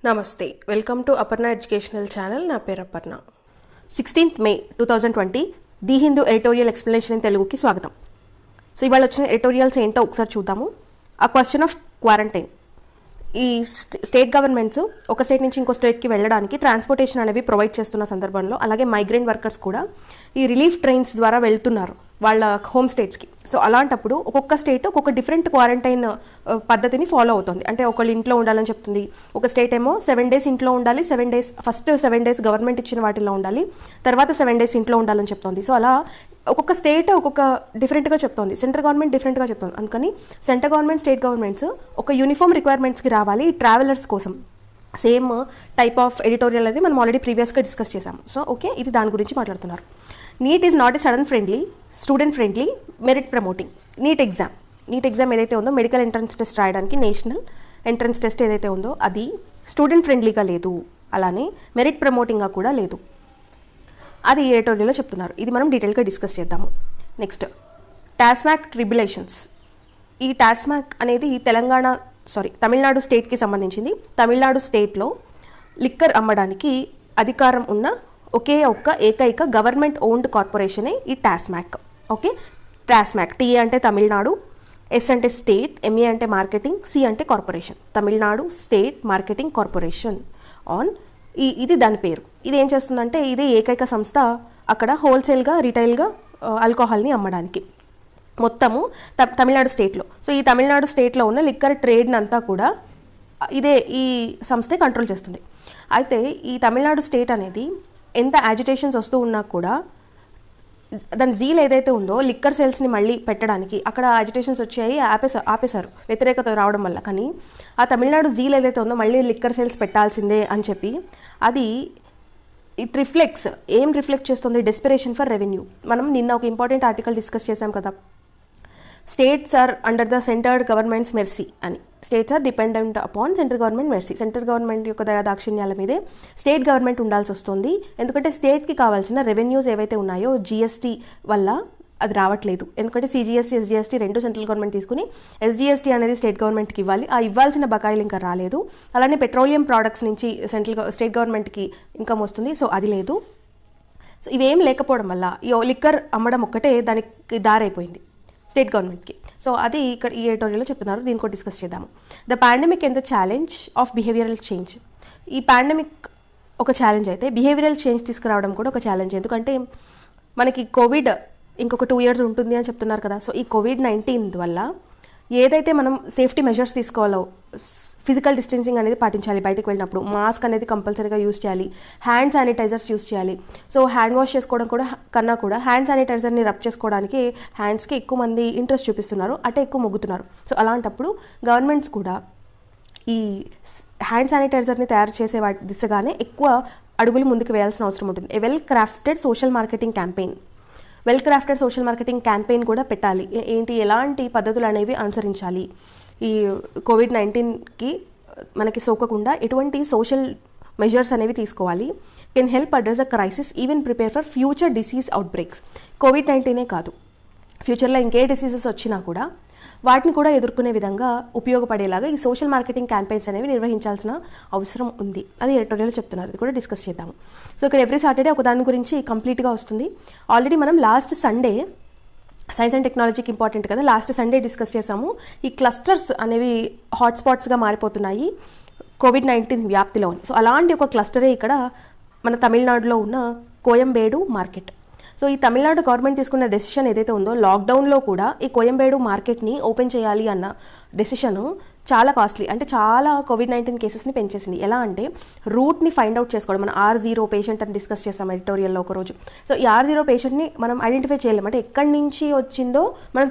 నమస్తే, welcome to Aparna educational channel. నా పేరు Aparna. 16th May 2020 the Hindu editorial explanation in తెలుగుకి స్వాగతం. సో ఇవాళ వచ్చిన ఎడిటోరియల్స్ ఏంటో ఒకసారి చూద్దాము. ఆ క్వశ్చన్ ఆఫ్ క్వారంటైన్. ఈ స్టేట్ గవర్నమెంట్స్ ఒక స్టేట్ నుంచి ఇంకో స్టేట్కి వెళ్ళడానికి ట్రాన్స్పోర్టేషన్ అనేవి ప్రొవైడ్ చేస్తున్న సందర్భంలో, అలాగే మైగ్రెంట్ వర్కర్స్ కూడా ఈ రిలీఫ్ ట్రైన్స్ ద్వారా వెళ్తున్నారు వాళ్ళ హోమ్ స్టేట్స్కి. సో అలాంటప్పుడు ఒక్కొక్క స్టేట్ ఒక్కొక్క డిఫరెంట్ క్వారంటైన్ పద్ధతిని ఫాలో అవుతుంది. అంటే ఒకళ్ళు ఇంట్లో ఉండాలని చెప్తుంది. ఒక స్టేట్ ఏమో 7 days ఇంట్లో ఉండాలి, 7 days ఫస్ట్ 7 days గవర్నమెంట్ ఇచ్చిన వాటిలో ఉండాలి, తర్వాత 7 days ఇంట్లో ఉండాలని చెప్తుంది. సో అలా ఒక్కొక్క స్టేట్ ఒక్కొక్క డిఫరెంట్గా చెప్తోంది. సెంట్రల్ గవర్నమెంట్ డిఫరెంట్గా చెప్తుంది. అందుకని సెంట్రల్ గవర్నమెంట్, స్టేట్ గవర్నమెంట్స్ ఒక యూనిఫామ్ రిక్వైర్మెంట్స్కి రావాలి ట్రావెలర్స్ కోసం. సేమ్ టైప్ ఆఫ్ ఎడిటోరియల్ అనేది మనం ఆల్రెడీ ప్రీవియస్గా డిస్కస్ చేసాము. సో ఓకే, ఇది దాని గురించి మాట్లాడుతున్నారు. NEET is not a sudden friendly, student friendly, merit promoting. NEET exam ఏదైతే ఉందో, మెడికల్ ఎంట్రన్స్ టెస్ట్ రాయడానికి నేషనల్ ఎంట్రన్స్ టెస్ట్ ఏదైతే ఉందో అది స్టూడెంట్ ఫ్రెండ్లీగా లేదు, అలానే మెరిట్ ప్రమోటింగ్గా కూడా లేదు. అది ఈ ఎడిటోరియల్లో చెప్తున్నారు. ఇది మనం డీటెయిల్గా డిస్కస్ చేద్దాము. Next, TASMAC tribulations. ఈ టాస్మాక్ అనేది తమిళనాడు స్టేట్కి సంబంధించింది. తమిళనాడు స్టేట్లో లిక్కర్ అమ్మడానికి అధికారం ఉన్న ఏకైక గవర్నమెంట్ ఓన్డ్ కార్పొరేషనే ఈ టాస్మాక్. ఓకే, టాస్మాక్. టీఏ అంటే తమిళనాడు, ఎస్ అంటే స్టేట్, ఎంఏ అంటే మార్కెటింగ్, సి అంటే corporation. Tamil Nadu state marketing corporation ఇది దాని పేరు. ఇది ఏం చేస్తుందంటే, ఇదే ఏకైక సంస్థ అక్కడ హోల్సేల్గా, రీటైల్గా ఆల్కహాల్ని అమ్మడానికి మొత్తము తమిళనాడు స్టేట్లో. సో ఈ తమిళనాడు స్టేట్లో ఉన్న లిక్కర్ ట్రేడ్ని అంతా కూడా ఈ సంస్థే కంట్రోల్ చేస్తుంది. అయితే ఈ తమిళనాడు స్టేట్ అనేది ఎంత యాజిటేషన్స్ వస్తూ ఉన్నా కూడా దాని జీల్ ఏదైతే ఉందో లిక్కర్ సేల్స్ని మళ్ళీ పెట్టడానికి, అక్కడ యాజిటేషన్స్ వచ్చాయి, ఆపేశారు వ్యతిరేకత రావడం వల్ల. కానీ ఆ తమిళనాడు జీల్ ఏదైతే ఉందో మళ్ళీ లిక్కర్ సేల్స్ పెట్టాల్సిందే అని చెప్పి అది ఏం రిఫ్లెక్ట్ చేస్తుంది? Desperation for revenue. మనం నిన్న ఒక ఇంపార్టెంట్ ఆర్టికల్ డిస్కస్ చేశాం కదా, states are under the central governments mercy అని. States are dependent upon central government mercy. Central government యొక్క దాక్షిణ్యాల మీదే స్టేట్ గవర్నమెంట్ ఉండాల్సి వస్తుంది. ఎందుకంటే స్టేట్కి కావాల్సిన రెవెన్యూస్ ఏవైతే ఉన్నాయో జీఎస్టీ వల్ల అది రావట్లేదు. ఎందుకంటే సిజిఎస్టీ, ఎస్జిఎస్టీ రెండు సెంట్రల్ గవర్నమెంట్ తీసుకుని ఎస్జిఎస్టీ అనేది స్టేట్ గవర్నమెంట్కి ఇవ్వాలి. ఆ ఇవ్వాల్సిన బకాయిలు ఇంకా రాలేదు. అలానే పెట్రోలియం ప్రోడక్ట్స్ నుంచి స్టేట్ గవర్నమెంట్కి ఇన్కమ్ వస్తుంది, సో అది లేదు. సో ఇవేం లేకపోవడం వల్ల ఈ లిక్కర్ అమ్మడం ఒక్కటే దానికి దారైపోయింది స్టేట్ గవర్నమెంట్కి. సో అది ఇక్కడ ఈ ఎడిటోరియల్లో చెప్తున్నారు. దీనికి కూడా డిస్కస్ చేద్దాము. The pandemic and the challenge of behavioural change. ఈ పాండమిక్ ఒక ఛాలెంజ్ అయితే బిహేవియరల్ చేంజ్ తీసుకురావడం కూడా ఒక ఛాలెంజ్. ఎందుకంటే మనకి కోవిడ్ ఇంకొక 2 years ఉంటుంది అని చెప్తున్నారు కదా. సో ఈ COVID-19 వల్ల ఏదైతే మనం సేఫ్టీ మెజర్స్ తీసుకోవాలో, ఫిజికల్ డిస్టెన్సింగ్ అనేది పాటించాలి, బయటకు వెళ్ళినప్పుడు మాస్క్ అనేది కంపల్సరీగా యూస్ చేయాలి, హ్యాండ్ శానిటైజర్స్ యూస్ చేయాలి. సో హ్యాండ్ వాష్ చేసుకోవడం కన్నా కూడా హ్యాండ్ శానిటైజర్ని రబ్ చేసుకోవడానికి హ్యాండ్స్కి ఎక్కువ మంది ఇంట్రెస్ట్ చూపిస్తున్నారు, అటే ఎక్కువ మొగ్గుతున్నారు. సో అలాంటప్పుడు గవర్నమెంట్స్ కూడా ఈ హ్యాండ్ శానిటైజర్ని తయారు చేసే వాటి దిశగానే ఎక్కువ అడుగులు ముందుకు వేయాల్సిన అవసరం ఉంటుంది. Well crafted social marketing campaign కూడా పెట్టాలి. ఎలాంటి పద్ధతులు అనేవి అనుసరించాలి, ఈ COVID-19కి మనకి సోకకుండా ఎటువంటి సోషల్ మెజర్స్ అనేవి తీసుకోవాలి. Can help address the crisis, even prepare for future disease అవుట్బ్రేక్స్. COVID-19 కాదు, ఫ్యూచర్లో ఇంకే డిసీజెస్ వచ్చినా కూడా వాటిని కూడా ఎదుర్కొనే విధంగా ఉపయోగపడేలాగా ఈ సోషల్ మార్కెటింగ్ క్యాంపెయిన్స్ అనేవి నిర్వహించాల్సిన అవసరం ఉంది. అది ఎడిటోరియల్ చెప్తున్నారు. ఇది కూడా డిస్కస్ చేద్దాము. సో ఇక్కడ ఎవ్రీ సాటర్డే ఒక దాని గురించి కంప్లీట్గా వస్తుంది. ఆల్రెడీ మనం లాస్ట్ సండే సైన్స్ అండ్ టెక్నాలజీకి ఇంపార్టెంట్ కదా, లాస్ట్ సండే డిస్కస్ చేసాము. ఈ క్లస్టర్స్ అనేవి హాట్స్పాట్స్గా మారిపోతున్నాయి COVID-19 వ్యాప్తిలో. సో అలాంటి ఒక క్లస్టరే ఇక్కడ మన తమిళనాడులో ఉన్న కోయంబేడు మార్కెట్. సో ఈ తమిళనాడు గవర్నమెంట్ తీసుకున్న డెసిషన్ ఏదైతే ఉందో, లాక్డౌన్లో కూడా ఈ కోయంబేడు మార్కెట్ని ఓపెన్ చేయాలి అన్న డెసిషన్ చాలా కాస్ట్లీ, అంటే చాలా COVID-19 కేసెస్ని పెంచేసింది. ఎలా అంటే రూట్ని ఫైండ్ అవుట్ చేసుకోవడం. మనం R0 పేషెంట్ అని డిస్కస్ చేస్తాం ఎడిటోరియల్లో ఒకరోజు. సో ఈ R0 పేషెంట్ని మనం ఐడెంటిఫై చేయలేం, అంటే ఎక్కడి నుంచి వచ్చిందో మనం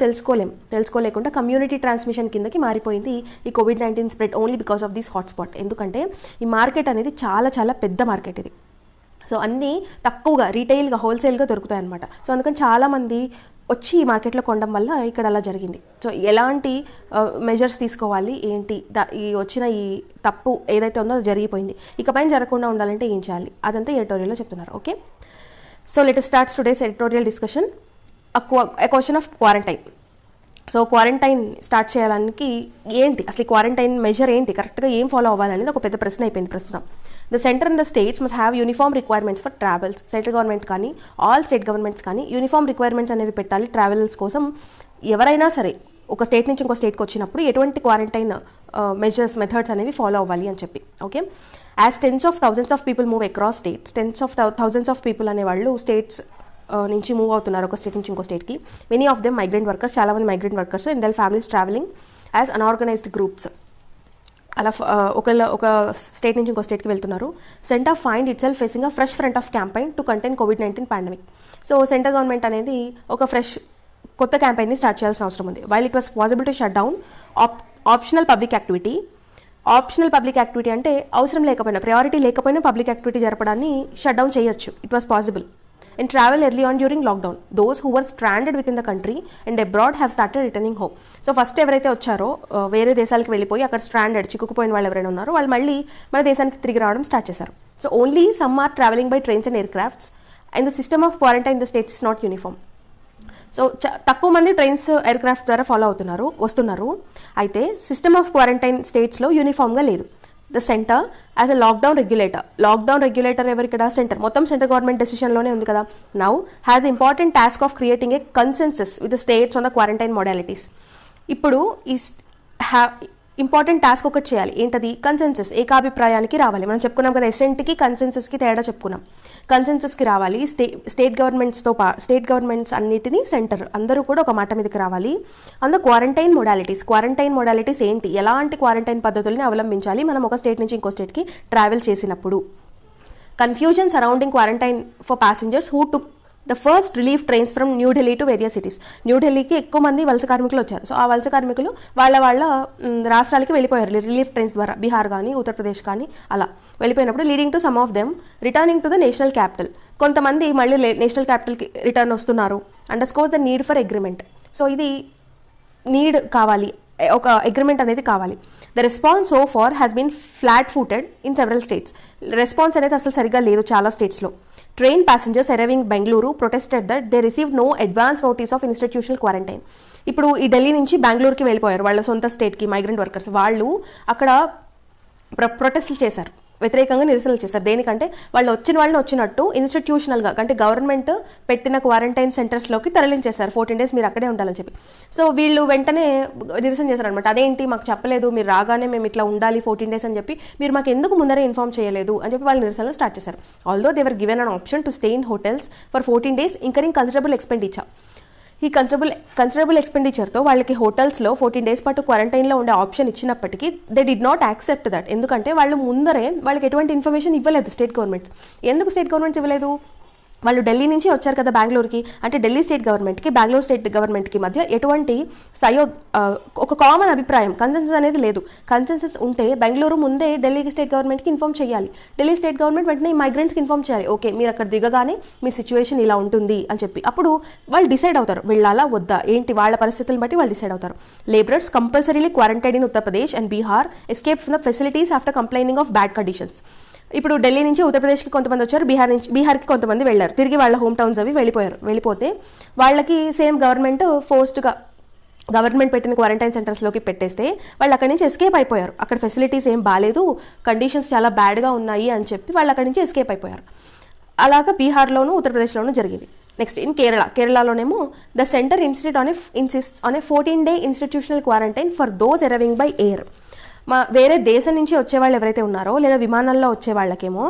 తెలుసుకోలేకుండా కమ్యూనిటీ ట్రాన్స్మిషన్ కిందకి మారిపోయింది ఈ COVID-19 spread only because of this hotspot. ఎందుకంటే ఈ మార్కెట్ అనేది చాలా చాలా పెద్ద మార్కెట్ ఇది. సో అన్నీ తక్కువగా రీటైల్గా, హోల్సేల్గా దొరుకుతాయి అన్నమాట. సో అందుకని చాలామంది వచ్చి ఈ మార్కెట్లో కొనడం వల్ల ఇక్కడ అలా జరిగింది. సో ఎలాంటి మెజర్స్ తీసుకోవాలి, ఈ వచ్చిన ఈ తప్పు ఏదైతే ఉందో అది జరిగిపోయింది, ఇకపైన జరగకుండా ఉండాలంటే ఏం చేయాలి, అదంతా ఎడిటోరియల్లో చెప్తున్నారు. Okay, so let us start today's editorial discussion. A question of quarantine. So quarantine start చేయడానికి ఏంటి అసలు క్వారంటైన్ మెజర్ ఏంటి, కరెక్ట్గా ఏం ఫాలో అవ్వాలనేది ఒక పెద్ద ప్రశ్న అయిపోయింది ప్రస్తుతం. The centre and the states must have uniform requirements for travels. Central government కానీ ఆల్ స్టేట్ గవర్నమెంట్స్ కానీ యూనిఫామ్ రిక్వైర్మెంట్స్ అనేవి పెట్టాలి ట్రావెల్స్ కోసం. ఎవరైనా సరే ఒక స్టేట్ నుంచి ఇంకో స్టేట్కి వచ్చినప్పుడు ఎటువంటి క్వారంటైన్ మెథడ్స్ అనేవి ఫాలో అవ్వాలి అని చెప్పి. Okay, as tens of thousands of people move across states, tens of thousands of people అనేవాళ్ళు స్టేట్స్ నుంచి మూవ్ అవుతున్నారు ఒక స్టేట్ నుంచి ఇంకో స్టేట్కి. Many of them migrant workers, చాలామంది migrant workers and their families traveling as unorganised groups. అలా ఒక స్టేట్ నుంచి ఇంకో స్టేట్కి వెళ్తున్నారు. Centre find itself facing a fresh front of campaign to contain COVID-19 pandemic. So central government అనేది ఒక కొత్త క్యాంపెయిన్ని స్టార్ట్ చేయాల్సిన అవసరం ఉంది. While it was possible to shut down optional public activity. Optional public activity అంటే అవసరం లేకపోయినా, priority లేకపోయినా పబ్లిక్ యాక్టివిటీ జరపడాన్ని షట్ డౌన్ చేయొచ్చు. It was possible. And travel early on during lockdown. Those who were stranded within the country and abroad have started returning home. So first ఎవరైతే వచ్చారో వేరే దేశాలకు వెళ్ళిపోయి అక్కడ స్ట్రాండెడ్ చిక్కుకుపోయిన వాళ్ళు ఎవరైనా ఉన్నారో వాళ్ళు మళ్ళీ మన దేశానికి తిరిగి రావడం స్టార్ట్ చేశారు. So only some are travelling by trains and aircrafts and the system of quarantine in the states is not uniform. So తక్కువ మంది ట్రైన్స్ ఎయిర్ క్రాఫ్ట్ ద్వారా వస్తున్నారు. అయితే సిస్టమ్ ఆఫ్ క్వారంటైన్ స్టేట్స్లో యూనిఫామ్గా లేదు. The centre as a lockdown regulator ఎవరు ఇక్కడ? Centre. మొత్తం సెంట్రల్ గవర్నమెంట్ డెసిషన్లోనే ఉంది కదా. Now has important task of creating a consensus with the states on the quarantine modalities. ఇప్పుడు ఈ ఇంపార్టెంట్ టాస్క్ ఒకటి చేయాలి. ఏంటది? కన్సెన్సస్, ఏకాభిప్రాయానికి రావాలి. మనం చెప్పుకున్నాం కదా, ఎసెంట్కి కన్సెన్సస్కి తేడా చెప్పుకున్నాం. కన్సెన్సస్కి రావాలి. స్టేట్ గవర్నమెంట్స్ అన్నిటినీ సెంటర్ అందరూ కూడా ఒక మాట మీదకి రావాలి. ఆన్ ద క్వారంటైన్ మోడాలిటీస్ ఏంటి, ఎలాంటి క్వారంటైన్ పద్ధతుల్ని అవలంబించాలి మనం ఒక స్టేట్ నుంచి ఇంకో స్టేట్కి ట్రావెల్ చేసినప్పుడు. Confusion surrounding quarantine for passengers who took the first relief trains from New Delhi to various cities. న్యూఢిల్లీకి ఎక్కువ మంది వలస కార్మికులు వచ్చారు. సో ఆ వలస కార్మికులు వాళ్ళ రాష్ట్రాలకి వెళ్ళిపోయారు రిలీఫ్ ట్రైన్స్ ద్వారా. బీహార్ కానీ ఉత్తరప్రదేశ్ కానీ అలా వెళ్ళిపోయినప్పుడు leading to some of them returning to the national capital. కొంతమంది మళ్ళీ నేషనల్ క్యాపిటల్కి రిటర్న్ వస్తున్నారు. Underscores the need for agreement. So ఇది నీడ్ కావాలి, ఒక అగ్రిమెంట్ అనేది కావాలి. The response so far has been flat footed in several states. Response అనేది అసలు సరిగ్గా లేదు చాలా స్టేట్స్లో. Train passengers arriving Bengaluru protested that they received no advance notice of institutional quarantine. ఇప్పుడు ఈ ఢిల్లీ నుంచి బెంగళూరుకి వెళ్ళిపోయారు వాళ్ళ సొంత స్టేట్కి మైగ్రెంట్ వర్కర్స్. వాళ్ళు అక్కడ ప్రొటెస్ట్లు చేశారు, వ్యతిరేకంగా నిరసనలు చేశారు. దేనికంటే వాళ్ళు వచ్చినట్టు ఇన్స్టిట్యూషనల్గా అంటే గవర్నమెంట్ పెట్టిన క్వారంటైన్ సెంటర్స్లోకి తరలించేశారు. 14 days మీరు అక్కడే ఉండాలని చెప్పి. సో వీళ్ళు వెంటనే నిరసన చేశారు అనమాట. అదేంటి మాకు చెప్పలేదు, మీరు రాగానే మేము ఇట్లా ఉండాలి 14 days అని చెప్పి మీరు మాకు ఎందుకు ముందరే ఇన్ఫార్మ్ చేయలేదు అని చెప్పి వాళ్ళు నిరసనలు స్టార్ట్ చేశారు. Although they were given an option to stay in hotels for 14 days incurring considerable expenditure. ఈ కన్సిడరబుల్ ఎక్స్పెండిచర్తో వాళ్ళకి హోటల్స్లో 14 days పాటు క్వారంటైన్లో ఉండే ఆప్షన్ ఇచ్చినప్పటికీ they did not accept that. ఎందుకంటే వాళ్ళు ముందరే వాళ్ళకి ఎటువంటి ఇన్ఫర్మేషన్ ఇవ్వలేదు స్టేట్ గవర్నమెంట్స్. ఎందుకు స్టేట్ గవర్నమెంట్స్ ఇవ్వలేదు? వాళ్ళు ఢిల్లీ నుంచి వచ్చారు కదా బెంగళూరుకి, అంటే ఢిల్లీ స్టేట్ గవర్నమెంట్కి బెంగళూరు స్టేట్ గవర్నమెంట్కి మధ్య ఎటువంటి ఒక కామన్ అభిప్రాయం, కన్సెన్సస్ అనేది లేదు. కన్సెన్సస్ ఉంటే బెంగళూరు ముందే ఢిల్లీ స్టేట్ గవర్నమెంట్కి ఇన్ఫార్మ్ చేయాలి. ఢిల్లీ స్టేట్ గవర్నమెంట్ వెంటనే ఈ మైగ్రెంట్స్కి ఇన్ఫార్మ్ చేయాలి. ఓకే మీరు అక్కడ దిగగానే మీ సిచ్యువేషన్ ఇలా ఉంటుంది అని చెప్పి అప్పుడు వాళ్ళు డిసైడ్ అవుతారు వెళ్ళాలా వద్దా ఏంటి, వాళ్ళ పరిస్థితులను బట్టి వాళ్ళు డిసైడ్ అవుతారు. Labourers compulsorily quarantine in Uttar Pradesh and Bihar escape from the facilities after complaining of bad conditions. ఇప్పుడు ఢిల్లీ నుంచి ఉత్తరప్రదేశ్కి కొంతమంది వచ్చారు, బీహార్కి కొంతమంది వెళ్ళారు, తిరిగి వాళ్ళ హోమ్ టౌన్స్ అవి వెళ్ళిపోతే వాళ్ళకి సేమ్ గవర్నమెంట్ పెట్టిన క్వారంటైన్ సెంటర్స్లోకి పెట్టేస్తే వాళ్ళు అక్కడి నుంచి ఎస్కేప్ అయిపోయారు. అక్కడ ఫెసిలిటీస్ ఏం బాగాలేదు, కండిషన్స్ చాలా బ్యాడ్గా ఉన్నాయి అని చెప్పి వాళ్ళు అక్కడి నుంచి ఎస్కేప్ అయిపోయారు. అలాగా బీహార్లోను ఉత్తరప్రదేశ్లోనూ జరిగింది. నెక్స్ట్ ఇన్ కేరళలోనేమో the centre insists on a 14-day institutional quarantine for those arriving by air. వేరే దేశం నుంచి వచ్చేవాళ్ళు ఎవరైతే ఉన్నారో లేదా విమానాల్లో వచ్చే వాళ్ళకేమో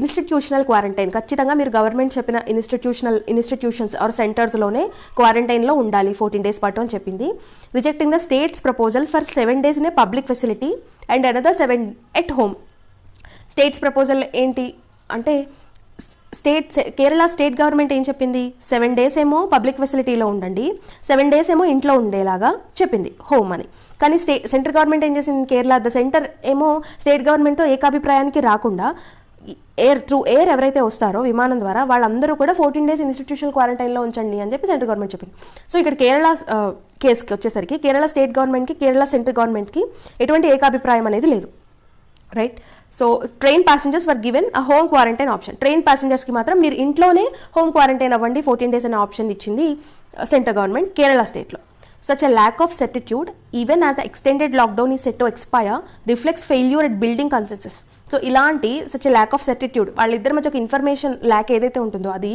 ఇన్స్టిట్యూషనల్ క్వారంటైన్ ఖచ్చితంగా మీరు గవర్నమెంట్ చెప్పిన ఇన్స్టిట్యూషన్స్ ఆర్ సెంటర్స్లోనే క్వారంటైన్లో ఉండాలి 14 days పాటు అని చెప్పింది. Rejecting the states proposal for 7 days in a public facility and another 7 at home. States proposal ఏంటి అంటే కేరళ స్టేట్ గవర్నమెంట్ ఏం చెప్పింది, 7 days ఏమో పబ్లిక్ ఫెసిలిటీలో ఉండండి, 7 days ఏమో ఇంట్లో ఉండేలాగా చెప్పింది హోమ్ అని. కానీ సెంట్రల్ గవర్నమెంట్ ఏం చేసింది, కేరళ ద సెంటర్ ఏమో స్టేట్ గవర్నమెంట్తో ఏకాభిప్రాయానికి రాకుండా త్రూ ఎయిర్ ఎవరైతే వస్తారో విమానం ద్వారా వాళ్ళందరూ కూడా 14 days ఇన్స్టిట్యూషనల్ క్వారంటైన్లో ఉంచండి అని చెప్పి సెంట్రల్ గవర్నమెంట్ చెప్పింది. సో ఇక్కడ కేరళ కేసుకి వచ్చేసరికి కేరళ స్టేట్ గవర్నమెంట్కి కేరళ సెంట్రల్ గవర్నమెంట్కి ఎటువంటి ఏకాభిప్రాయం అనేది లేదు, right. So train passengers were given a home quarantine option. Train ప్యాసింజర్స్కి మాత్రం మీరు ఇంట్లోనే హోమ్ క్వారంటైన్ అవ్వండి 14 days అనే ఆప్షన్ ఇచ్చింది సెంట్రల్ గవర్నమెంట్ కేరళ స్టేట్లో. Such a lack of certitude, even as the extended lockdown is set to expire, reflects failure at building consensus. So ఇలాంటి such a lack of సర్టిట్యూడ్, వాళ్ళిద్దరి మధ్య ఒక ఇన్ఫర్మేషన్ ల్యాక్ ఏదైతే ఉంటుందో అది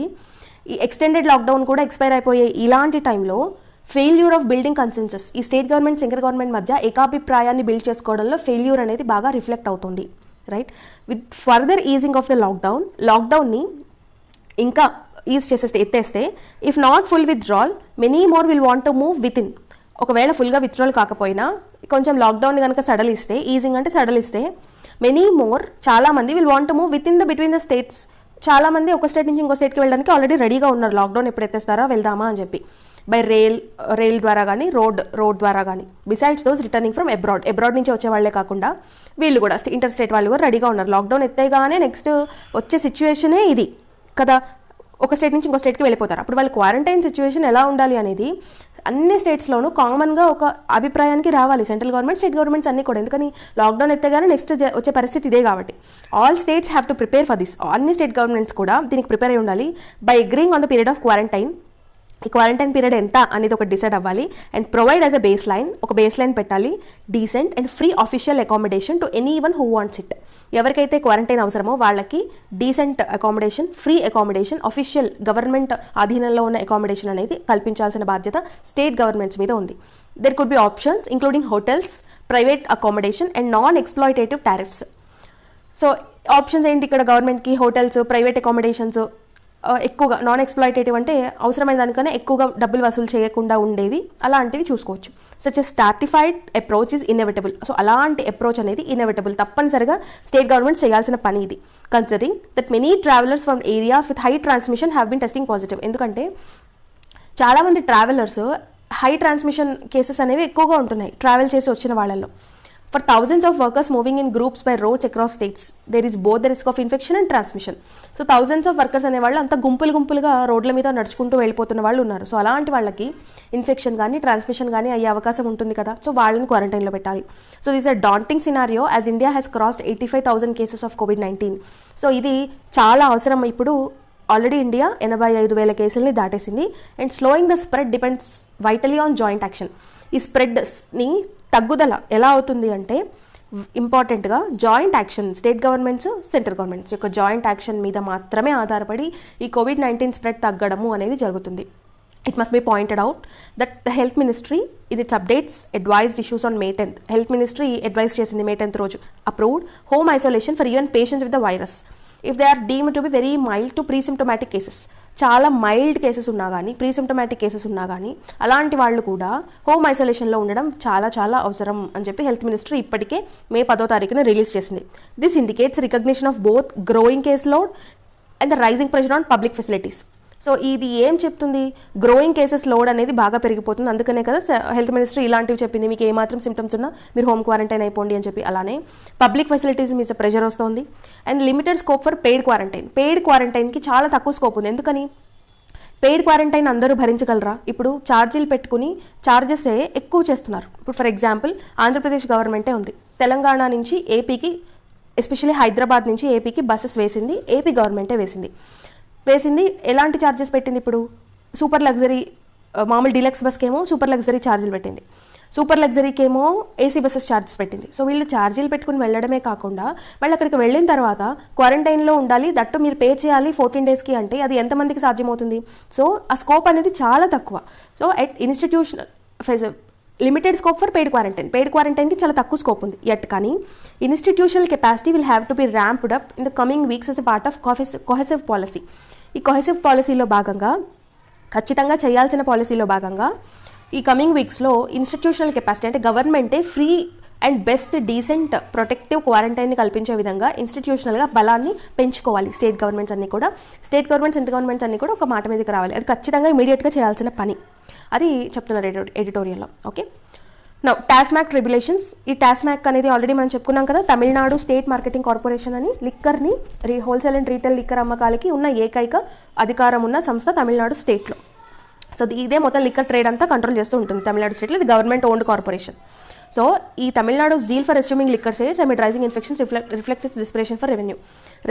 ఈ ఎక్స్టెండెడ్ లాక్డౌన్ కూడా ఎక్స్పైర్ అయిపోయే ఇలాంటి టైంలో ఫెయిల్యూర్ ఆఫ్ బిల్డింగ్ కన్సెన్సస్, ఈ స్టేట్ గవర్నమెంట్ సెంట్రల్ గవర్నమెంట్ మధ్య ఏకాభిప్రాయాన్ని బిల్డ్ చేసుకోవడంలో ఫెయిల్యూర్ అనేది బాగా రిఫ్లెక్ట్ అవుతుంది, right. With further easing of the లాక్డౌన్ని ఇంకా ఈజ్ చేసేస్తే ఎత్తేస్తే, if not full withdrawal many more will want to move within. ఒకవేళ ఫుల్గా విత్డ్రాల్ కాకపోయినా కొంచెం లాక్డౌన్ కనుక సడలిస్తే, ఈజింగ్ అంటే సడలిస్తే, మెనీ మోర్ చాలా మంది will want to move with in the between the states. చాలా మంది ఒక స్టేట్ నుంచి ఇంకో స్టేట్కి వెళ్ళడానికి ఆల్రెడీ రెడీగా ఉన్నారు, లాక్డౌన్ ఎప్పుడు ఎత్తేస్తారా వెళ్దామా అని చెప్పి, బై రైల్ ద్వారా కానీ రోడ్ ద్వారా కానీ. Besides those returning from abroad నుంచి వచ్చే వాళ్ళే కాకుండా వీళ్ళు కూడా ఇంటర్ స్టేట్ వాళ్ళు కూడా రెడీగా ఉన్నారు. లాక్డౌన్ ఎత్తేగానే నెక్స్ట్ వచ్చే సిచ్యువేషనే ఇది కదా, ఒక స్టేట్ నుంచి ఇంకో స్టేట్కి వెళ్ళిపోతారు. అప్పుడు వాళ్ళ క్వారంటైన్ సిచ్యువేషన్ ఎలా ఉండాలి అనేది అన్ని స్టేట్స్లోనూ కామన్గా ఒక అభిప్రాయానికి రావాలి, సెంట్రల్ గవర్నమెంట్ స్టేట్ గవర్నమెంట్స్ అన్ని కూడా. ఎందుకని లాక్డౌన్ ఎత్తేగానే నెక్స్ట్ వచ్చే పరిస్థితి ఇదే కాబట్టి all states have to prepare for this. అన్ని స్టేట్ గవర్నమెంట్స్ కూడా దీనికి ప్రిపేర్ అయి ఉండాలి. By agreeing on the period of quarantine, ఈ క్వారంటైన్ పీరియడ్ ఎంత అనేది ఒకటి డిసైడ్ అవ్వాలి. And provide as a baseline పెట్టాలి. Decent and free official accommodation to anyone who wants it. ఎవరికైతే క్వారంటైన్ అవసరమో వాళ్ళకి decent accommodation, free accommodation, official government అధీనంలో ఉన్న అకామిడేషన్ అనేది కల్పించాల్సిన బాధ్యత స్టేట్ గవర్నమెంట్స్ మీద ఉంది. There could be options including hotels, private accommodation and non exploitative tariffs. So options ఏంటి ఇక్కడ గవర్నమెంట్కి? హోటల్స్, ప్రైవేట్ అకామిడేషన్స్, ఎక్కువగా నాన్ ఎక్స్ప్లాయిటేటివ్ అంటే అవసరమైన దానికన్నా ఎక్కువగా డబ్బులు వసూలు చేయకుండా ఉండేవి, అలాంటివి చూసుకోవచ్చు. Such a stratified approach is inevitable. So అలాంటి అప్రోచ్ అనేది ఇన్ఎవిటబుల్, తప్పనిసరిగా స్టేట్ గవర్నమెంట్ చేయాల్సిన పని ఇది. Considering that many travelers from areas with high transmission have been testing positive. ఎందుకంటే చాలామంది ట్రావెలర్స్ హై ట్రాన్స్మిషన్ కేసెస్ అనేవి ఎక్కువగా ఉంటున్నాయి ట్రావెల్ చేసి వచ్చిన వాళ్ళల్లో. For thousands of workers moving in groups by roads across states, there is both the risk of infection and transmission. So thousands of workers అనే వాళ్ళు అంతా గుంపులుగా రోడ్ల మీద నడుచుకుంటూ వెళ్ళిపోతున్న వాళ్ళు ఉన్నారు. సో అలాంటి వాళ్ళకి ఇన్ఫెక్షన్ కానీ ట్రాన్స్మిషన్ కానీ అయ్యే అవకాశం ఉంటుంది కదా. సో వాళ్ళని క్వారంటైన్లో పెట్టాలి. So this a daunting scenario as India has crossed 85,000 cases of COVID-19. So ఇది చాలా అవసరం. ఇప్పుడు ఆల్రెడీ ఇండియా 85,000 కేసుల్ని దాటేసింది. And slowing the spread depends vitally on joint action. ఈ స్ప్రెడ్ని తగ్గుదల ఎలా అవుతుంది అంటే ఇంపార్టెంట్గా joint action, state governments, central governments యొక్క జాయింట్ యాక్షన్ మీద మాత్రమే ఆధారపడి ఈ COVID-19 స్ప్రెడ్ తగ్గడము అనేది జరుగుతుంది. It must be pointed out that the health ministry in its updates advised issues on May 10th. Health ministry advise చేసింది May 10th రోజు. Approved home isolation for even patients with the virus if they are deemed to be very mild to presymptomatic cases. చాలా mild cases ఉన్నా కానీ, ప్రీసిమ్టోమాటిక్ cases ఉన్నా కానీ అలాంటి వాళ్ళు కూడా హోమ్ ఐసోలేషన్లో ఉండడం చాలా చాలా అవసరం అని చెప్పి హెల్త్ మినిస్ట్రీ ఇప్పటికే May 10th రిలీజ్ చేసింది. This indicates recognition of both growing case load and the rising pressure on public facilities. So ఇది ఏం చెప్తుంది? గ్రోయింగ్ కేసెస్ లోడ్ అనేది బాగా పెరిగిపోతుంది. అందుకనే కదా హెల్త్ మినిస్ట్రీ ఇలాంటివి చెప్పింది, మీకు ఏమాత్రం సిమ్టమ్స్ ఉన్నా మీరు హోమ్ క్వారంటైన్ అయిపోండి అని చెప్పి. అలానే పబ్లిక్ ఫెసిలిటీస్ మీద ప్రెషర్ వస్తుంది. And limited scope for paid క్వారంటైన్కి చాలా తక్కువ స్కోప్ ఉంది. ఎందుకని? పెయిడ్ క్వారంటైన్ అందరూ భరించగలరా? ఇప్పుడు ఛార్జీలు పెట్టుకుని ఛార్జెస్ ఎక్కువ చేస్తున్నారు. ఇప్పుడు ఫర్ ఎగ్జాంపుల్ ఆంధ్రప్రదేశ్ గవర్నమెంటే ఉంది, తెలంగాణ నుంచి ఏపీకి, ఎస్పెషల్లీ హైదరాబాద్ నుంచి ఏపీకి బస్సెస్ వేసింది ఏపీ గవర్నమెంటే వేసింది. ఎలాంటి ఛార్జెస్ పెట్టింది? ఇప్పుడు సూపర్ లగ్జరీ, మామూలు డీలక్స్ బస్కి ఏమో సూపర్ లగ్జరీ ఛార్జీలు పెట్టింది, సూపర్ లగ్జరీకి ఏమో ఏసీ బస్సెస్ ఛార్జెస్ పెట్టింది. సో వీళ్ళు ఛార్జీలు పెట్టుకుని వెళ్ళడమే కాకుండా వాళ్ళు అక్కడికి వెళ్ళిన తర్వాత క్వారంటైన్లో ఉండాలి, దట్టు మీరు పే చేయాలి 14 daysకి అంటే అది ఎంతమందికి సాధ్యమవుతుంది? సో ఆ స్కోప్ అనేది చాలా తక్కువ. So at institutional limited scope for paid క్వారంటైన్కి చాలా తక్కువ స్కోప్ ఉంది. ఎట్ కానీ institutional capacity will have to be ramped up in the coming weeks as a part of cohesive policy. ఈ కొహెసివ్ పాలసీలో భాగంగా, ఖచ్చితంగా చేయాల్సిన పాలసీలో భాగంగా ఈ కమింగ్ వీక్స్లో ఇన్స్టిట్యూషనల్ కెపాసిటీ అంటే గవర్నమెంటే free and best decent protective క్వారంటైన్ని కల్పించే విధంగా ఇన్స్టిట్యూషనల్గా బలాన్ని పెంచుకోవాలి. స్టేట్ గవర్నమెంట్స్, సెంట్రల్ గవర్నమెంట్స్ అన్ని కూడా ఒక మాట మీదకి రావాలి. అది ఖచ్చితంగా ఇమీడియట్గా చేయాల్సిన పని. అది చెప్తున్నారు ఎడిటోరియల్లో. Okay, now TASMAC regulations. ఈ టాస్మాక్ అనేది ఆల్రెడీ మనం చెప్పుకున్నాం కదా, తమిళనాడు స్టేట్ మార్కెటింగ్ కార్పొరేషన్ అని లిక్కర్ని హోల్సేల్ అండ్ రీటైల్ లిక్కర్ అమ్మకాలకి ఉన్న ఏకైక అధికారం ఉన్న సంస్థ తమిళనాడు స్టేట్లో. సో ఇదే మొత్తం లిక్కర్ ట్రేడ్ అంతా కంట్రోల్ చేస్తూ ఉంటుంది తమిళనాడు స్టేట్లో. ఇది గవర్నమెంట్ ఓన్డ్ కార్పొరేషన్. సో ఈ Tamil Nadu zeal for assuming liquor sales amid rising infections reflects its desperation for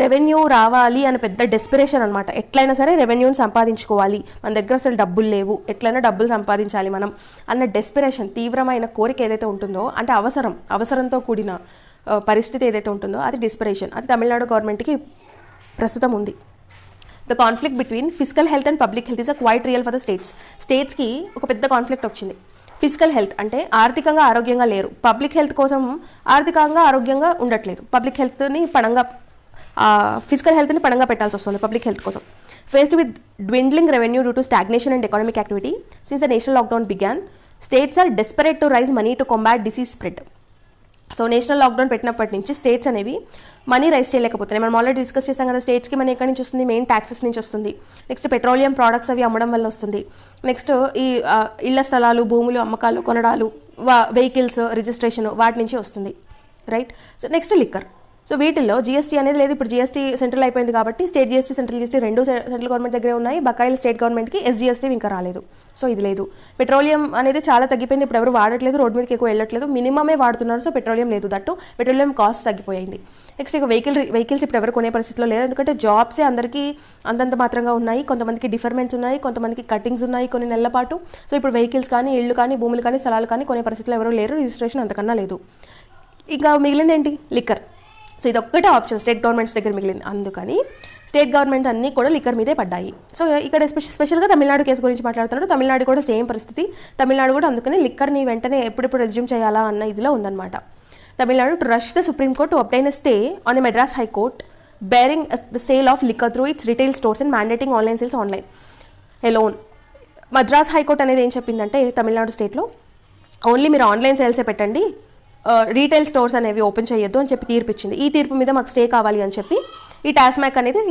revenue రావాలి అని పెద్ద డెస్పిరేషన్ అనమాట. ఎట్లయినా సరే రెవెన్యూని సంపాదించుకోవాలి, మన దగ్గర అసలు డబ్బులు లేవు, ఎట్లయినా డబ్బులు సంపాదించాలి మనం అన్న డెస్పిరేషన్, తీవ్రమైన కోరిక ఏదైతే ఉంటుందో, అంటే అవసరంతో కూడిన పరిస్థితి ఏదైతే ఉంటుందో అది డిస్పిరేషన్, అది తమిళనాడు గవర్నమెంట్కి ప్రస్తుతం ఉంది. The conflict between physical health and public health is a quite real for the స్టేట్స్కి ఒక పెద్ద కాన్ఫ్లిక్ట్ వచ్చింది. ఫిజికల్ హెల్త్ అంటే ఆర్థికంగా ఆరోగ్యంగా లేరు, పబ్లిక్ హెల్త్ కోసం ఆర్థికంగా ఆరోగ్యంగా ఉండట్లేదు, పబ్లిక్ హెల్త్ని పణంగా ఫిజికల్ హెల్త్ని పణంగా పెట్టాల్సి వస్తుంది పబ్లిక్ హెల్త్ కోసం. Faced with dwindling revenue due to stagnation and economic activity since the national lockdown began, states are desperate to raise money to combat disease spread. So national lockdown పెట్టినప్పటి నుంచి states అనేవి money rise చేయలేకపోతున్నాయి. మనం already discuss చేస్తాం కదా, స్టేట్స్కి money ఎక్కడి నుంచి వస్తుంది, మెయిన్ ట్యాక్సెస్ నుంచి వస్తుంది. నెక్స్ట్ పెట్రోలియం ప్రోడక్ట్స్ అవి అమ్మడం వల్ల వస్తుంది. నెక్స్ట్ ఈ ఇళ్ల స్థలాలు, భూములు అమ్మకాలు, కొనడాలు, వెహికల్స్ రిజిస్ట్రేషన్, వాటి నుంచి వస్తుంది, right. So next liquor. So వీటిల్లో జీఎస్టీ అనేది లేదు. ఇప్పుడు జీఎస్టీ సెంట్రల్ అయిపోయింది కాబట్టి స్టేట్ జీఎస్టీ, సెంట్రల్ జీఎస్టీ రెండు సెంట్రల్ గవర్నమెంట్ దగ్గరే ఉన్నాయి. బకాయిలు స్టేట్ గవర్నమెంట్కి, ఎస్జీఎస్టీ ఇంకా రాలేదు. సో ఇది లేదు. పెట్రోలియం అనేది చాలా తగ్గిపోయింది, ఇప్పుడు ఎవరు వాడట్లేదు, రోడ్ మీదకి ఎక్కువ వెళ్ళట్లేదు, మినిమమే వాడుతున్నారు. సో పెట్రోలియం లేదు, దట్టు పెట్రోలియం కాస్ట్ తగ్గిపోయింది. నెక్స్ట్ ఇక వెహికల్స్ ఇప్పుడు ఎవరు కొనే పరిస్థితిలో లేదు, ఎందుకంటే జాబ్సే అందరికీ అంతంత మాత్రంగా ఉన్నాయి, కొంతమందికి డిఫర్మెంట్స్ ఉన్నాయి, కొంతమందికి కటింగ్స్ ఉన్నాయి కొన్ని నెలల పాటు. సో ఇప్పుడు వెహికల్స్ కానీ, ఇళ్ళు కానీ, భూములు కానీ, స్థలాలు కానీ కొనే పరిస్థితిలో ఎవరు లేరు, రిజిస్ట్రేషన్ అంతకన్నా లేదు. ఇంకా మిగిలింది ఏంటి, లిక్కర్. సో ఇది ఒక్కటే ఆప్షన్ స్టేట్ గవర్నమెంట్స్ దగ్గర మిగిలింది, అందుకని స్టేట్ గవర్నమెంట్స్ అన్నీ కూడా లిక్కర్ మీదే పడ్డాయి. సో ఇక్కడ స్పెషల్గా తమిళనాడు కేసు గురించి మాట్లాడుతున్నాడు. తమిళనాడు కూడా సేమ్ పరిస్థితి. తమిళనాడు కూడా అందుకని లిక్కర్ని వెంటనే ఎప్పుడెప్పుడు రెజ్యూమ్ చేయాలా అన్న ఇదిలో ఉందన్నమాట. Tamil Nadu to rush the supreme court to obtain a stay on a Madras high court barring the sale of liquor through its retail stores and mandating online sales online alone. Madras high court అనేది ఏం చెప్పిందంటే తమిళనాడు స్టేట్లో ఓన్లీ మీరు ఆన్లైన్ సేల్సే పెట్టండి, రీటైల్ స్టోర్స్ అనేవి open చేయొద్దు అని చెప్పి తీర్పు ఇచ్చింది. ఈ తీర్పు మీద మాకు స్టే కావాలి అని చెప్పి ఈ టాస్మాక్ అనేది